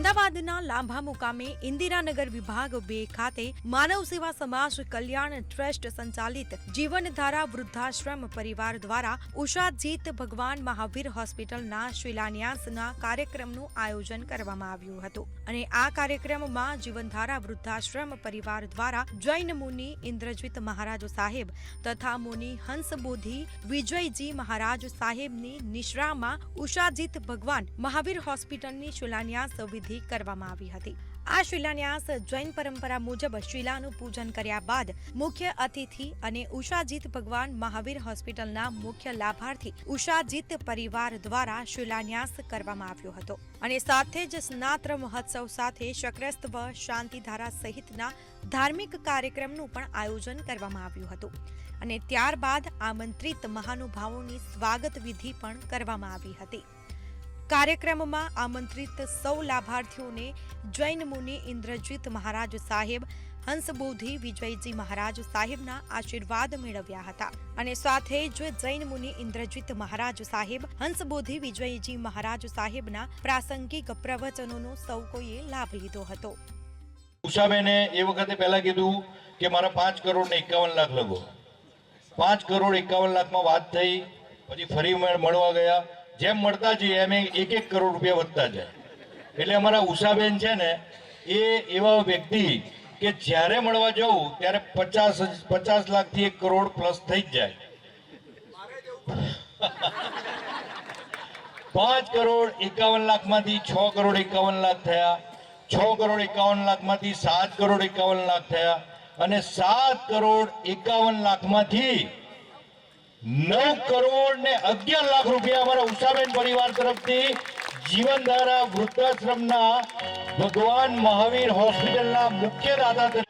અમદાવાદના લાંભા મુકામે ઇન્દિરાનગર વિભાગ 2 ખાતે માનવ સેવા સમાજ કલ્યાણ ટ્રસ્ટ સંચાલિત જીવનધારા વૃદ્ધાશ્રમ પરિવાર દ્વારા ઉષાજીત ભગવાન મહાવીર હોસ્પિટલના શિલાન્યાસના કાર્યક્રમનું આયોજન કરવામાં આવ્યું હતું અને આ કાર્યક્રમમાં જીવનધારા વૃદ્ધાશ્રમ પરિવાર દ્વારા જૈન મુનિ ઇન્દ્રજીત મહારાજ સાહેબ તથા મુનિ હંસબોધિ વિજયજી મહારાજ સાહેબની નિશ્રામાં ઉષાજીત ભગવાન મહાવીર હોસ્પિટલની શિલાન્યાસ વિધિ કરવામાં આવી હતી। આ શિલાન્યાસ જૈન પરંપરા મુજબ શિલાનું પૂજન કર્યા બાદ મુખ્ય અતિથિ અને ઉષાજીત ભગવાન મહાવીર હોસ્પિટલના મુખ્ય લાભાર્થી ઉષાજીત પરિવાર દ્વારા શિલાન્યાસ કરવામાં આવ્યો હતો અને સાથે જ સ્નાત્ર મહોત્સવ સાથે શક્રસ્તવ શાંતિધારા સહિતના ધાર્મિક કાર્યક્રમનું પણ આયોજન કરવામાં આવ્યું હતું અને ત્યારબાદ આમંત્રિત મહાનુભાવોની સ્વાગત વિધિ પણ કરવામાં આવી હતી। કાર્યક્રમમાં આમંત્રિત સૌ લાભાર્થીઓને જૈન મુનિ ઇન્દ્રજીત મહારાજ સાહેબ હંસબોધિ વિજયજી મહારાજ સાહેબના આશીર્વાદ મેળવ્યા હતા અને સાથે જ જૈન મુનિ ઇન્દ્રજીત મહારાજ સાહેબ હંસબોધિ વિજયજી મહારાજ સાહેબના પ્રાસંગિક પ્રવચનોનો સૌ કોઈએ લાભ લીધો હતો। ઉષાબેને એ વખતે પહેલા કીધું કે મારા 5 કરોડ ને 51 લાખ લગો। 5 કરોડ 51 લાખમાં વાત થઈ, પછી ફરી મળવા ગયા, જેમ મળતા જઈએ એમ 1-1 કરોડ રૂપિયા વધતા જાય। એટલે અમારા ઉષાબેન છે ને એ એવા વ્યક્તિ કે જ્યારે મળવા જવું ત્યારે 50 લાખથી 1 કરોડ પ્લસ થઈ જ જાય। 5 કરોડ 51 લાખમાંથી 6 કરોડ 51 લાખ થયા, 6 કરોડ 51 લાખમાંથી 7 કરોડ 51 લાખ થયા અને 7 કરોડ 51 લાખમાંથી 9 કરોડ ને 11 લાખ રૂપિયા અમારા ઉષાબેન પરિવાર તરફથી જીવનધારા વૃદ્ધાશ્રમના ભગવાન મહાવીર હોસ્પિટલના મુખ્ય દાતા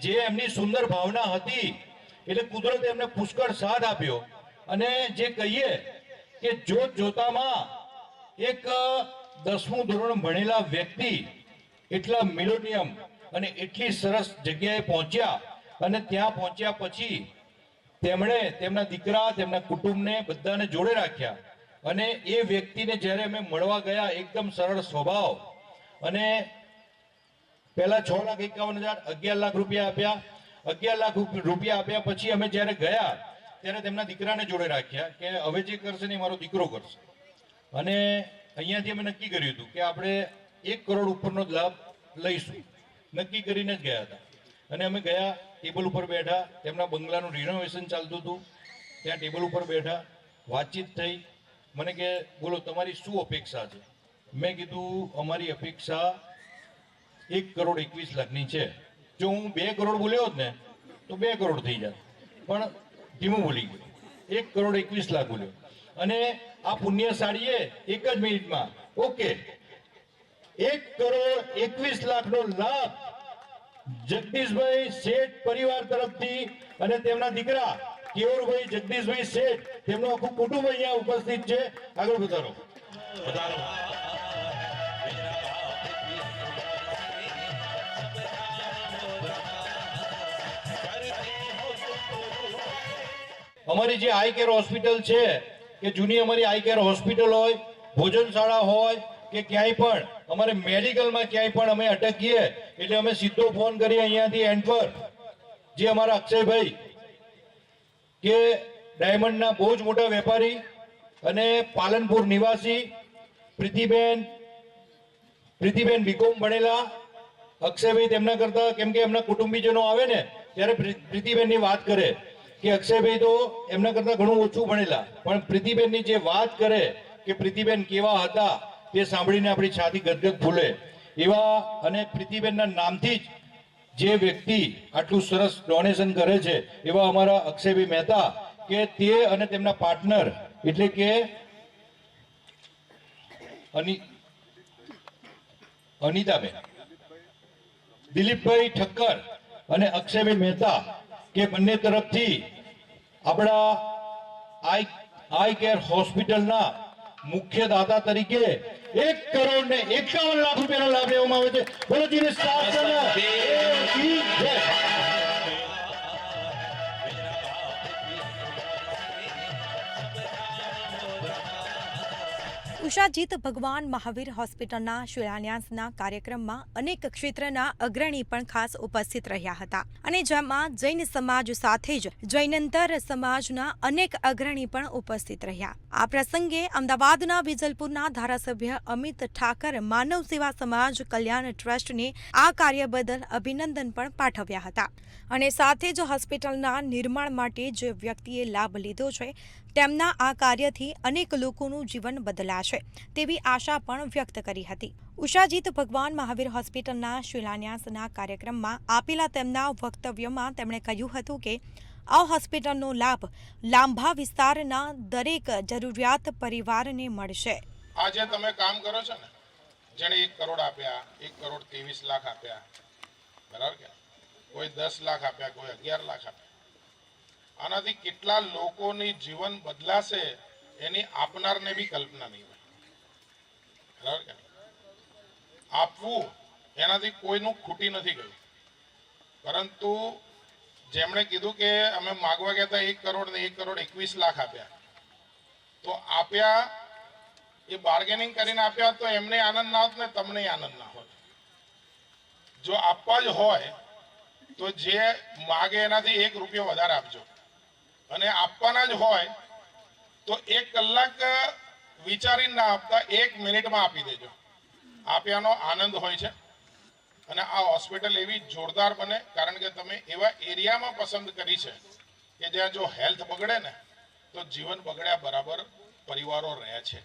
જે એમની સુંદર ભાવના હતી એટલે કુદરતે એમને પુષ્કળ સાથ આપ્યો અને જે કહીએ કે જોત જોતામાં એક 10મું ધોરણ ભણેલા વ્યક્તિ એટલા મિલોનિયમ અને એટલી સરસ જગ્યાએ પહોંચ્યા અને ત્યાં પહોંચ્યા પછી તેમણે તેમના દીકરા તેમના કુટુંબને બધાને જોડે રાખ્યા અને એ વ્યક્તિને જ્યારે અમે મળવા ગયા એકદમ સરળ સ્વભાવ અને પહેલા 6,51,000 11 લાખ રૂપિયા આપ્યા। 11 લાખ રૂપિયા આપ્યા પછી અમે જ્યારે ગયા ત્યારે તેમના દીકરાને જોડે રાખ્યા કે હવે જે કરશે ને મારો દીકરો કરશે અને અહીંયાથી અમે નક્કી કર્યું હતું કે આપણે 1 કરોડ ઉપરનો લાભ લઈશું, નક્કી કરીને જ ગયા હતા। અને અમે ગયા, ટેબલ ઉપર બેઠા, તેમના બંગલાનું રિનોવેશન ચાલતું હતું, ત્યાં ટેબલ ઉપર બેઠા, વાતચીત થઈ। મને કે બોલો તમારી શું અપેક્ષા છે? મેં કીધું અમારી અપેક્ષા 1 કરોડ 21 લાખની છે। જો હું 2 કરોડ બોલ્યો હોત ને તો 2 કરોડ થઈ જાત, પણ ધીમું બોલી ગયો, 1 કરોડ 21 લાખ બોલ્યો અને આ પુણ્યશાળીએ 1 જ મિનિટમાં ઓકે 1 કરોડ 21 લાખનો લાભ જગદીશભાઈ શેઠ પરિવાર તરફથી અને તેમના દીકરા કેવરભાઈ જગદીશભાઈ શેઠ, તેમનું આખું કુટુંબ અહીંયા ઉપસ્થિત છે। આગળ વધારો। અમારી જે આઈ કેર હોસ્પિટલ છે કે જૂની અમારી આઈ કેર હોસ્પિટલ હોય, ભોજનશાળા હોય કે ક્યાંય પણ અમારે મેડિકલમાં ક્યાંય પણ અમે અટકીએ એટલે અમે સીધો ફોન કરીએ અહીંયાથી એન્ટવર જે અમારા અક્ષયભાઈ કે ડાયમંડના બહુ જ મોટા વેપારી અને પાલનપુર નિવાસી પ્રીતિબેન બીકોમ ભણેલા અક્ષયભાઈ તેમના કરતા, કેમ કે એમના કુટુંબીજનો આવે ને ત્યારે પ્રીતિબેનની વાત કરે કે અક્ષયભાઈ તો એમના કરતા ઘણું ઓછું ભણેલા, પણ પ્રીતિબેનની જે વાત કરે કે પ્રીતિબેન કેવા હતા તે સાંભળીને આપણી છાતી ગદગદ ફૂલે એવા અને પ્રીતિબેનના નામથી જ જે વ્યક્તિ આટલું સરસ ડોનેશન કરે છે એવા અમારા અક્ષયભાઈ મહેતા કે તે અને તેમના પાર્ટનર એટલે કે અનિતાબેન, દિલીપભાઈ ઠક્કર અને અક્ષયભાઈ મહેતા કે બંને તરફથી આપણા આઈ કેર હોસ્પિટલના મુખ્ય દાતા તરીકે 1 કરોડ ને 51 લાખ રૂપિયાનો લાભ લેવામાં આવે છે। બોલો જીને ઉષાજીત ભગવાન મહાવીર હોસ્પિટલના શિલાન્યાસના કાર્યક્રમમાં અનેક ક્ષેત્રના અગ્રણી પણ ખાસ ઉપસ્થિત રહ્યા હતા અને જેમાં જૈન સમાજ સાથે જ જૈનંતર સમાજના અનેક અગ્રણી પણ ઉપસ્થિત રહ્યા. આ પ્રસંગે અમદાવાદના વિજલપુરના ધારાસભ્ય અમિત ઠાકર માનવ સેવા સમાજ કલ્યાણ ટ્રસ્ટને આ કાર્ય બદલ અભિનંદન પણ પાઠવ્યા હતા અને સાથે જ હોસ્પિટલના નિર્માણ માટે જે વ્યક્તિએ લાભ લીધો છે તેમના આ કાર્યથી અનેક લોકોનું જીવન બદલાશે તેવી આશા પણ વ્યક્ત કરી હતી. ઉષાજીત ભગવાન મહાવીર હોસ્પિટલના શિલાન્યાસના કાર્યક્રમમાં આપેલા તેમના વક્તવ્યમાં તેમણે કહ્યું હતું કે આ હોસ્પિટલનો લાભ લાંભા વિસ્તારના દરેક જરૂરિયાત પરિવારને મળશે. આજે તમે કામ કરો છો ને, જેણે 1 કરોડ આપ્યા, 1 કરોડ 23 લાખ આપ્યા, બરાબર કે કોઈ 10 લાખ આપ્યા, કોઈ 11 લાખ આપ્યા, આનાથી કેટલા લોકોની જીવન બદલાશે એની આપનારને બી કલ્પના નહીં હોય, બરાબર કે આપવું એનાથી કોઈનું ખૂટી નથી ગયું. પરંતુ જેમણે કીધું કે અમે માગવા ગયા હતા 1 કરોડ ને 1 કરોડ 21 લાખ આપ્યા, તો આપ્યા એ બાર્ગેનિંગ કરીને આપ્યા તો એમને આનંદ ના હોત ને તમને આનંદ ના હોત. જો આપવા જ હોય તો જે માગે એનાથી 1 રૂપિયો વધારે આપજો અને આપવાના જ હોય તો 1 કલાક વિચારીને ના આપતા 1 મિનિટમાં આપી દેજો. આપ્યાનો આનંદ હોય છે અને આ હોસ્પિટલ એવી જોરદાર બને કારણ કે તમે એવા એરિયામાં પસંદ કરી છે કે જ્યાં જો હેલ્થ બગડે ને તો જીવન બગડ્યા બરાબર પરિવારો રહે છે.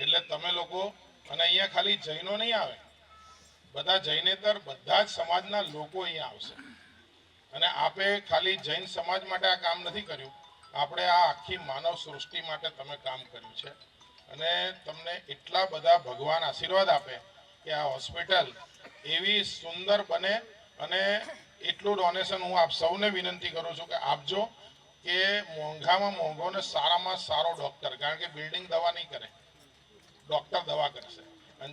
એટલે તમે લોકો, અને અહીંયા ખાલી જૈનો નહીં આવે, બધા જૈનેતર બધા જ સમાજના લોકો અહીંયા આવશે. અને આપે ખાલી જૈન સમાજ માટે આ કામ નથી કર્યું, આપણે આ આખી માનવ સૃષ્ટિ માટે તમે કામ કર્યું છે અને તમને એટલા બધા ભગવાન આશીર્વાદ આપે કે આ હોસ્પિટલ એવી સુંદર બને. અને એટલું ડોનેશન હું આપ સૌને વિનંતી કરું છું કે આપજો કે મોંઘામાં મોંઘો ને સારામાં સારો ડૉક્ટર, કારણ કે બિલ્ડિંગ દવા નહીં કરે, ડૉક્ટર દવા કરશે. અને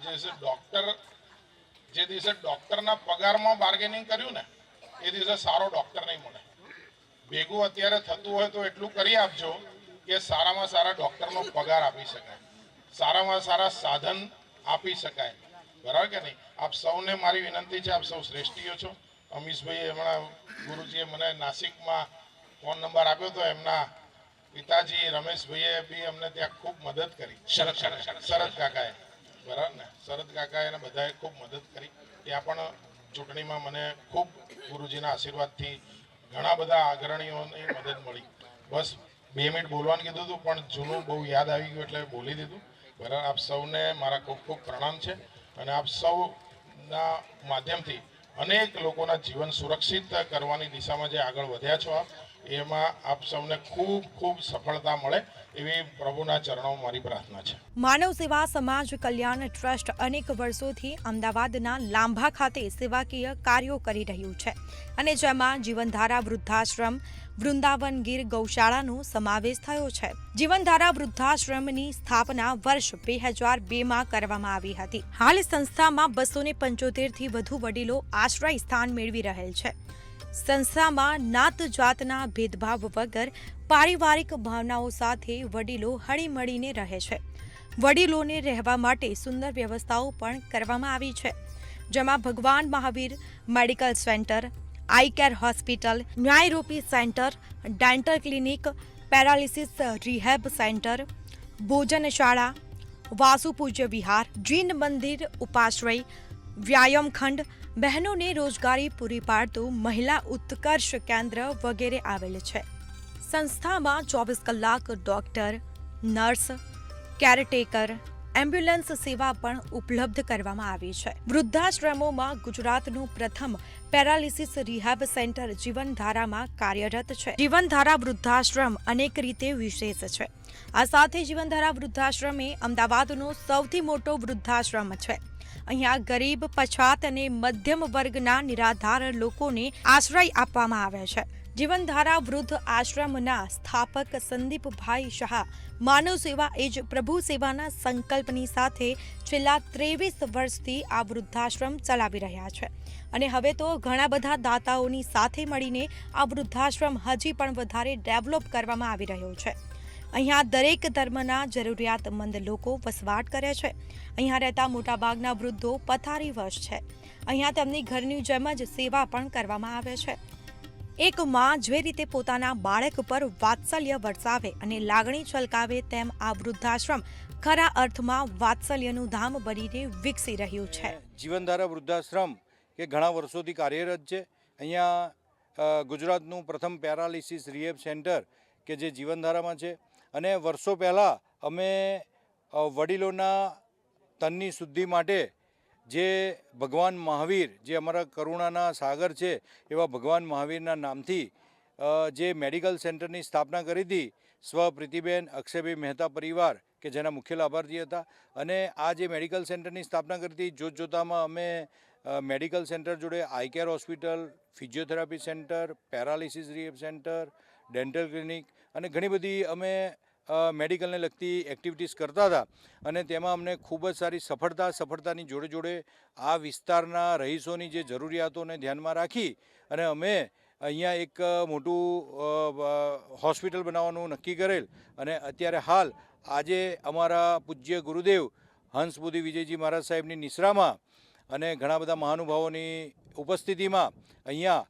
જે દિવસે ડૉક્ટરના પગારમાં બાર્ગેનિંગ કર્યું ને એ દિવસે સારો ડૉક્ટર નહીં મળે. ભેગું અત્યારે થતું હોય તો એટલું કરી આપજો કે સારામાં સારા ડૉક્ટરનો પગાર આપી શકાય, સારામાં સારા સાધન આપી શકાય, બરાબર કે નહીં. આપ સૌને મારી વિનંતી છે, આપ સૌ શ્રેષ્ઠીઓ છો. અમીશભાઈ હમણાં ગુરુજીએ મને નાસિકમાં ફોન નંબર આપ્યો તો એમના પિતાજી રમેશભાઈએ બી અમને ત્યાં ખૂબ મદદ કરી. શરદ કાકાએ, બરાબર ને, શરદ કાકાએ અને બધાએ ખૂબ મદદ કરી. ત્યાં પણ ચૂંટણીમાં મને ખૂબ ગુરુજીના આશીર્વાદથી ઘણા બધા અગ્રણીઓની મદદ મળી. બસ 2 મિનિટ બોલવાનું કીધું હતું પણ જૂનું બહુ યાદ આવી ગયું એટલે બોલી દીધું, બરાબર. આપ સૌને મારા ખૂબ ખૂબ પ્રણામ છે અને આપ સૌના માધ્યમથી અનેક લોકોના જીવન સુરક્ષિત કરવાની દિશામાં જે આગળ વધ્યા છો એમાં આપ સૌને ખૂબ ખૂબ સફળતા મળે એવી પ્રભુના ચરણોમાં મારી પ્રાર્થના છે. માનવ સેવા સમાજ કલ્યાણ ટ્રસ્ટ અનેક વર્ષોથી અમદાવાદના લાંભા ખાતે સેવાકીય કાર્યો કરી રહ્યું છે અને જેમાં જીવનધારા વૃદ્ધાશ્રમ, વૃંદાવન ગીર ગૌશાળાનો સમાવેશ થયો છે. જીવનધારા વૃદ્ધાશ્રમની સ્થાપના વર્ષ 2002માં કરવામાં આવી હતી. હાલ સંસ્થામાં 275થી વધુ વડીલો આશ્રય સ્થાન મેળવી રહેલ છે. સંસ્થામાં નાત જાતના ભેદભાવ વગર પારિવારિક ભાવનાઓ સાથે વડીલો હળીમળીને રહે છે. વડીલોને રહેવા માટે સુંદર વ્યવસ્થાઓ પણ કરવામાં આવી છે, જેમાં ભગવાન Mahavir medical centre, eye care hospital, ન્યાયરૂપી centre, dental clinic, paralysis rehab centre, ભોજનશાળા, વાસુ પૂજ્ય વિહાર, જૈન મંદિર, ઉપાશ્રય, વ્યાયામ ખંડ, બહેનોને રોજગારી પૂરી પાડતું મહિલા ઉત્કર્ષ કેન્દ્ર વગેરે આવેલ છે. સંસ્થામાં 24 કલાક ડોક્ટર, નર્સ, કેરટેકર, એમ્બ્યુલન્સ સેવા પણ ઉપલબ્ધ કરવામાં આવી છે. વૃદ્ધાશ્રમોમાં ગુજરાતનું પ્રથમ પેરાલિસિસ રિહેબ સેન્ટર જીવનધારામાં કાર્યરત છે. જીવનધારા વૃદ્ધાશ્રમ અનેક રીતે વિશેષ છે. આ સાથે જીવનધારા વૃદ્ધાશ્રમ એ અમદાવાદનો સૌથી મોટો વૃદ્ધાશ્રમ છે. અહીંયા ગરીબ, પછાત અને મધ્યમ વર્ગના નિરાધાર લોકોને આશ્રય આપવામાં આવે છે. જીવનધારા વૃદ્ધ આશ્રમના સ્થાપક સંદીપભાઈ શાહ માનવ સેવા એ જ પ્રભુ સેવાના સંકલ્પની સાથે છેલ્લા 23 વર્ષથી આ વૃદ્ધાશ્રમ ચલાવી રહ્યા છે અને હવે તો ઘણા બધા દાતાઓની સાથે મળીને આ વૃદ્ધાશ્રમ હજી પણ વધારે ડેવલપ કરવામાં આવી રહ્યો છે. અહીંયા દરેક ધર્મના જરૂરિયાતમંદ લોકો વસવાટ કરે છે. અહીંયા રહેતા મોટાભાગના વૃદ્ધો પથારીવશ છે. અહીંયા તેમની ઘરની જેમ જ સેવા પણ કરવામાં આવે છે. એક માં જે રીતે પોતાના બાળક પર વાત્સલ્ય વરસાવે અને લાગણી છલકાવે તેમ આ વૃદ્ધાશ્રમ ખરા અર્થમાં વાત્સલ્યનું ધામ બનીને વિકસી રહ્યું છે. જીવનધારા વૃદ્ધાશ્રમ કે ઘણા વર્ષોથી કાર્યરત છે. અહીંયા ગુજરાતનું પ્રથમ પેરાલિસિસ રિહેબ સેન્ટર કે જે જીવનધારામાં છે. અને વર્ષો પહેલાં અમે વડીલોના તનની શુદ્ધિ માટે જે ભગવાન મહાવીર, જે અમારા કરુણાના સાગર છે એવા ભગવાન મહાવીરના નામથી જે મેડિકલ સેન્ટરની સ્થાપના કરી હતી. સ્વ પ્રીતિબેન અક્ષયભાઈ મહેતા પરિવાર કે જેના મુખ્ય લાભાર્થી હતા. અને આ જે મેડિકલ સેન્ટરની સ્થાપના કરી હતી, જોતજોતામાં અમે મેડિકલ સેન્ટર જોડે eye care hospital, physiotherapy centre, paralysis rehab centre, dental clinic અને ઘણી બધી અમે મેડિકલને લગતી એક્ટિવિટીઝ કરતા હતા. અને તેમાં અમને ખૂબ જ સારી સફળતાની જોડે જોડે આ વિસ્તારના રહીશોની જે જરૂરિયાતોને ધ્યાનમાં રાખી અને અમે અહીંયા એક મોટું હોસ્પિટલ બનાવવાનું નક્કી કરેલ. અને અત્યારે હાલ આજે અમારા પૂજ્ય ગુરુદેવ હંસબુદ્ધિ વિજયજી મહારાજ સાહેબની નિશ્રામાં અને ઘણા બધા મહાનુભાવોની ઉપસ્થિતિમાં અહીંયા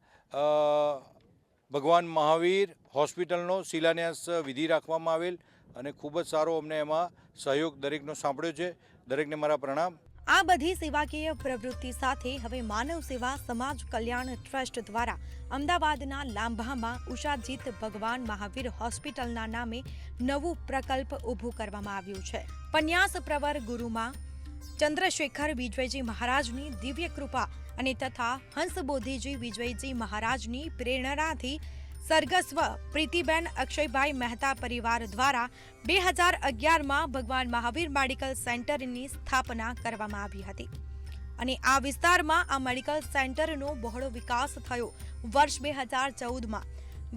ભગવાન મહાવીર હોસ્પિટલનો શિલાન્યાસ વિધિ રાખવામાં આવેલ અને ખૂબ જ સારો અમને એમાં સહયોગ દરેકનો સાંપડ્યો છે. દરેકને મારા પ્રણામ. આ બધી સેવાકીય પ્રવૃત્તિ સાથે હવે માનવ સેવા સમાજ કલ્યાણ ટ્રસ્ટ દ્વારા અમદાવાદના લાંભામાં ઉષાજીત ભગવાન મહાવીર હોસ્પિટલના નામે નવું પ્રકલ્પ ઊભું કરવામાં આવ્યું છે. પન્યાસ પ્રવર ગુરુમાં ચંદ્રશેખર વિજયજી મહારાજની દિવ્ય કૃપા અને તથા હંસબોધિજી વિજયજી મહારાજની પ્રેરણાથી સરગસ્વ પ્રીતિબેન અક્ષયભાઈ મહેતા પરિવાર દ્વારા 2011માં ભગવાન મહાવીર મેડિકલ સેન્ટરની સ્થાપના કરવામાં આવી હતી. અને આ વિસ્તારમાં આ મેડિકલ સેન્ટરનો બહોળો વિકાસ થયો. વર્ષ 2014માં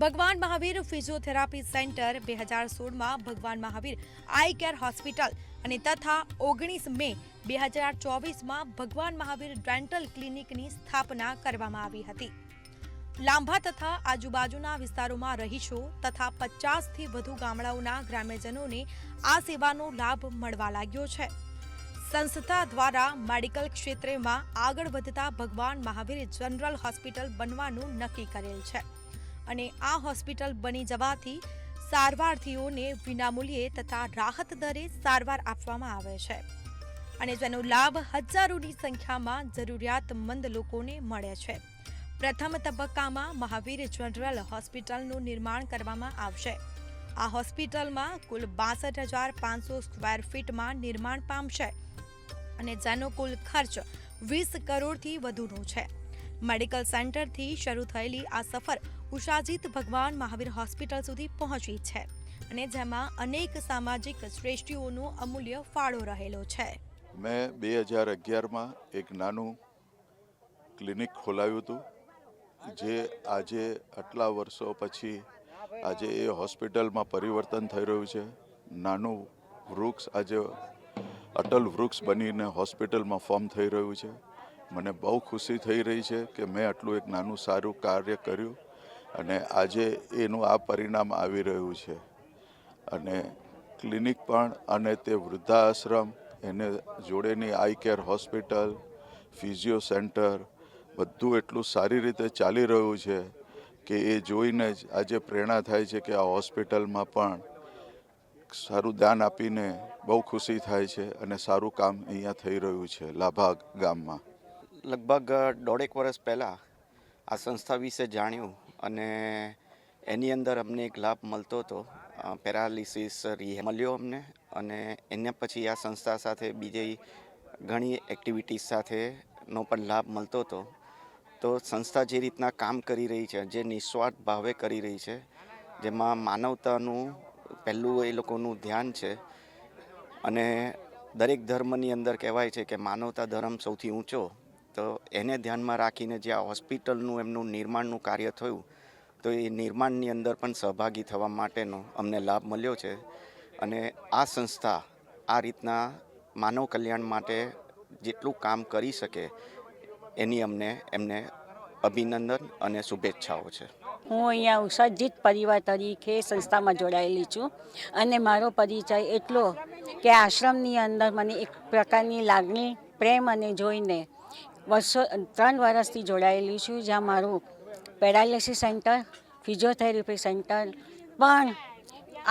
ભગવાન મહાવીર ફિઝિયોથેરાપી સેન્ટર, 2016માં ભગવાન મહાવીર આઈ કેર હોસ્પિટલ અને તથા 19 મે 2024માં ભગવાન મહાવીર ડેન્ટલ ક્લિનિકની સ્થાપના કરવામાં આવી હતી. લાંભા તથા આજુબાજુના વિસ્તારોમાં રહીશો તથા 50થી વધુ ગામડાઓના ગ્રામ્યજનોને આ સેવાનો લાભ મળવા લાગ્યો છે. સંસ્થા દ્વારા મેડિકલ ક્ષેત્રમાં આગળ વધતા ભગવાન મહાવીર જનરલ હોસ્પિટલ બનવાનું નક્કી કરેલ છે. અને આ હોસ્પિટલ બની જવાથી સારવાર્થીઓને વિનામૂલ્યે તથા રાહત દરે સારવાર આપવામાં આવે છે. અને જેનો લાભ હજારોની સંખ્યામાં જરૂરિયાતમંદ લોકોને મળે છે. પ્રથમ તબક્કામાં મહાવીર જનરલ હોસ્પિટલનું નિર્માણ કરવામાં આવશે. આ હોસ્પિટલમાં કુલ 62,500 સ્ક્વેર ફીટમાં નિર્માણ પામશે અને જેનો કુલ ખર્ચ 20 કરોડથી વધુનો છે. મેડિકલ સેન્ટરથી શરૂ થયેલી આ સફર ઉષાજીત ભગવાન મહાવીર હોસ્પિટલ સુધી પહોંચી છે અને જેમાં અનેક સામાજિક શ્રેષ્ઠીઓનો અમૂલ્ય ફાળો રહેલો છે. મેં 2011માં એક નાનું ક્લિનિક ખોલાવ્યું હતું, જે આજે આટલા વર્ષો પછી આજે એ હોસ્પિટલમાં પરિવર્તન થઈ રહ્યું છે. નાનું વૃક્ષ આજે અટલ વૃક્ષ બનીને હોસ્પિટલમાં ફોર્મ થઈ રહ્યું છે. મને બહુ ખુશી થઈ રહી છે કે મેં આટલું એક નાનું સારું કાર્ય કર્યું અને આજે એનું આ પરિણામ આવી રહ્યું છે. અને ક્લિનિક પણ અને તે વૃદ્ધાશ્રમ એને જોડેની આઈ કેર હોસ્પિટલ, ફિઝિયો સેન્ટર બધું એટલું સારી રીતે ચાલી રહ્યું છે કે એ જોઈને જ આજે પ્રેરણા થાય છે કે આ હોસ્પિટલમાં પણ સારું ધ્યાન આપીને બહુ ખુશી થાય છે અને સારું કામ અહીંયા થઈ રહ્યું છે લાભા ગામમાં. લગભગ 1.5 વર્ષ પહેલાં આ સંસ્થા વિશે જાણ્યું અને એની અંદર અમને એક લાભ મળતો હતો. પેરાલિસિસ રિહેબ મળ્યો અમને અને એના પછી આ સંસ્થા સાથે બીજી ઘણી એક્ટિવિટીઝ સાથેનો પણ લાભ મળતો હતો. તો સંસ્થા જે રીતના કામ કરી રહી છે, જે નિસ્વાર્થ ભાવે કરી રહી છે, જેમાં માનવતાનું પહેલું એ લોકોનું ધ્યાન છે અને દરેક ધર્મની અંદર કહેવાય છે કે માનવતા ધર્મ સૌથી ઊંચો, તો એને ધ્યાનમાં રાખીને જે આ હોસ્પિટલનું એમનું નિર્માણનું કાર્ય થયું, તો એ નિર્માણની અંદર પણ સહભાગી થવા માટેનો અમને લાભ મળ્યો છે. અને આ સંસ્થા આ રીતના માનવ કલ્યાણ માટે જેટલું કામ કરી શકે એની એમને અભિનંદન અને શુભેચ્છાઓ છે. હું અહીંયા ઉષાજીત પરિવાર તરીકે સંસ્થામાં જોડાયેલી છું અને મારો પરિચય એટલો કે આશ્રમની અંદર મને એક પ્રકારની લાગણી, પ્રેમ અને જોઈને 3 વર્ષથી જોડાયેલી છું, જ્યાં મારું પેરાલિસિસ સેન્ટર, ફિઝિયોથેરાપી સેન્ટર પણ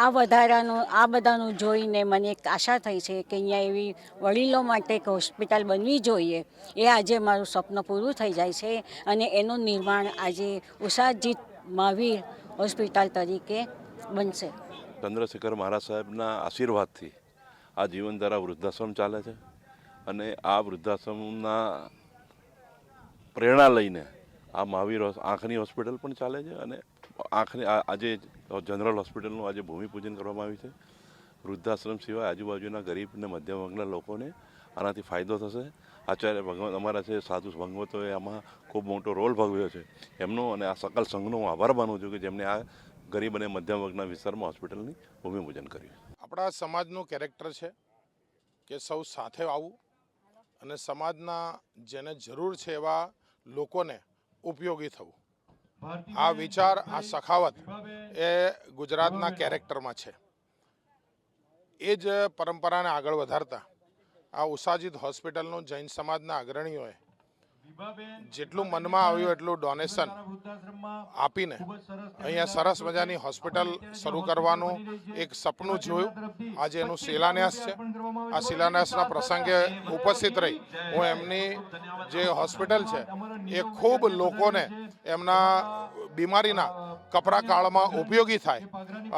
આ બધાનું જોઈને મને એક આશા થઈ છે કે અહીંયા એવી વડીલો માટે એક હોસ્પિટલ બનવી જોઈએ. એ આજે મારું સ્વપ્ન પૂરું થઈ જાય છે અને એનું નિર્માણ આજે ઉષાજીત મહાવીર હોસ્પિટલ તરીકે બનશે. ચંદ્રશેખર મહારાજ સાહેબના આશીર્વાદથી આ જીવનધારા વૃદ્ધાશ્રમ ચાલે છે અને આ વૃદ્ધાશ્રમના પ્રેરણા લઈને આ મહાવીર આંખની હોસ્પિટલ પણ ચાલે છે અને આંખની આજે જનરલ હોસ્પિટલનું આજે ભૂમિપૂજન કરવામાં આવ્યું છે. વૃદ્ધાશ્રમ સિવાય આજુબાજુના ગરીબ અને મધ્યમ વર્ગના લોકોને આનાથી ફાયદો થશે. આચાર્ય ભગવંત અમારા છે સાધુ ભગવંતોએ આમાં ખૂબ મોટો રોલ ભજવ્યો છે. એમનો અને આ સકલ સંઘનો હું આભાર માનું છું કે જેમને આ ગરીબ અને મધ્યમ વર્ગના વિસ્તારમાં હોસ્પિટલની ભૂમિપૂજન કર્યું. આપણા સમાજનું કેરેક્ટર છે કે સૌ સાથે આવવું અને સમાજના જેને જરૂર છે એવા લોકોને ઉપયોગી થવું. આ વિચાર, આ સખાવત એ ગુજરાતના કેરેક્ટરમાં છે. એ જ પરંપરાને આગળ વધારતા આ ઉષાજીત હોસ્પિટલનું જૈન સમાજના અગ્રણીઓએ જેટલું મનમાં આવ્યું એટલું ડોનેશન આપીને અહીંયા સરસ મજાની હોસ્પિટલ શરૂ કરવાનું એક સપનું જોયું. આજે એનું શિલાન્યાસ છે. આ શિલાન્યાસના પ્રસંગે ઉપસ્થિત રહી હું એમની જે હોસ્પિટલ છે એ ખૂબ લોકોને એમના બીમારીના કપરા કાળમાં ઉપયોગી થાય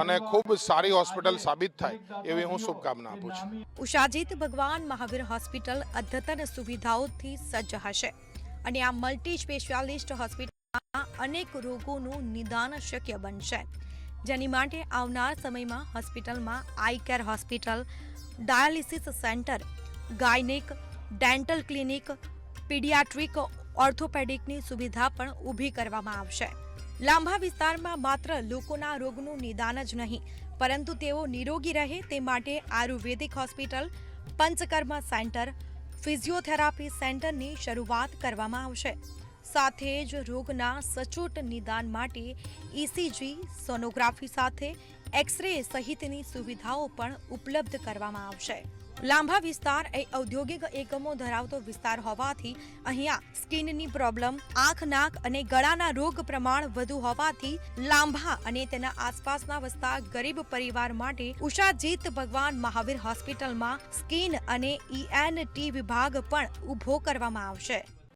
અને ખૂબ સારી હોસ્પિટલ સાબિત થાય એવી હું શુભકામના આપું છું. ઉષાજીત ભગવાન મહાવીર હોસ્પિટલ અદ્યતન સુવિધાઓથી સજ્જ હશે અને આ મલ્ટી સ્પેશિયાલિસ્ટ હોસ્પિટલમાં અનેક રોગોનું નિદાન શક્ય બનશે, જેની માટે આવનાર સમયમાં હોસ્પિટલમાં eye care hospital, dialysis centre, gynaec, dental clinic, paediatric, ઓર્થોપેડિકની સુવિધા પણ ઊભી કરવામાં આવશે. લાંબા વિસ્તારમાં માત્ર લોકોના રોગનું નિદાન જ નહીં, પરંતુ તેઓ નિરોગી રહે તે માટે આયુર્વેદિક હોસ્પિટલ, પંચકર્મ સેન્ટર, ફિઝિયોથેરાપી સેન્ટરની શરૂઆત કરવામાં આવશે. સાથે જ રોગના સચોટ નિદાન માટે ECG, સોનોગ્રાફી સાથે એક્સ-રે સહિતની સુવિધાઓ પણ ઉપલબ્ધ કરવામાં આવશે. લાંબા વિસ્તાર એ ઔદ્યોગિક એકમો ધરાવતો વિસ્તાર હોવાથી અહીંયા સ્કિનની પ્રોબ્લેમ, આંખ, નાક અને ગળાના રોગ પ્રમાણ વધુ હોવાથી લાંબા અને તેના આસપાસના વસતા ગરીબ પરિવાર માટે ઉષાજીત ભગવાન મહાવીર હોસ્પિટલમાં સ્કિન અને ENT વિભાગ પણ ઊભો કરવામાં આવશે.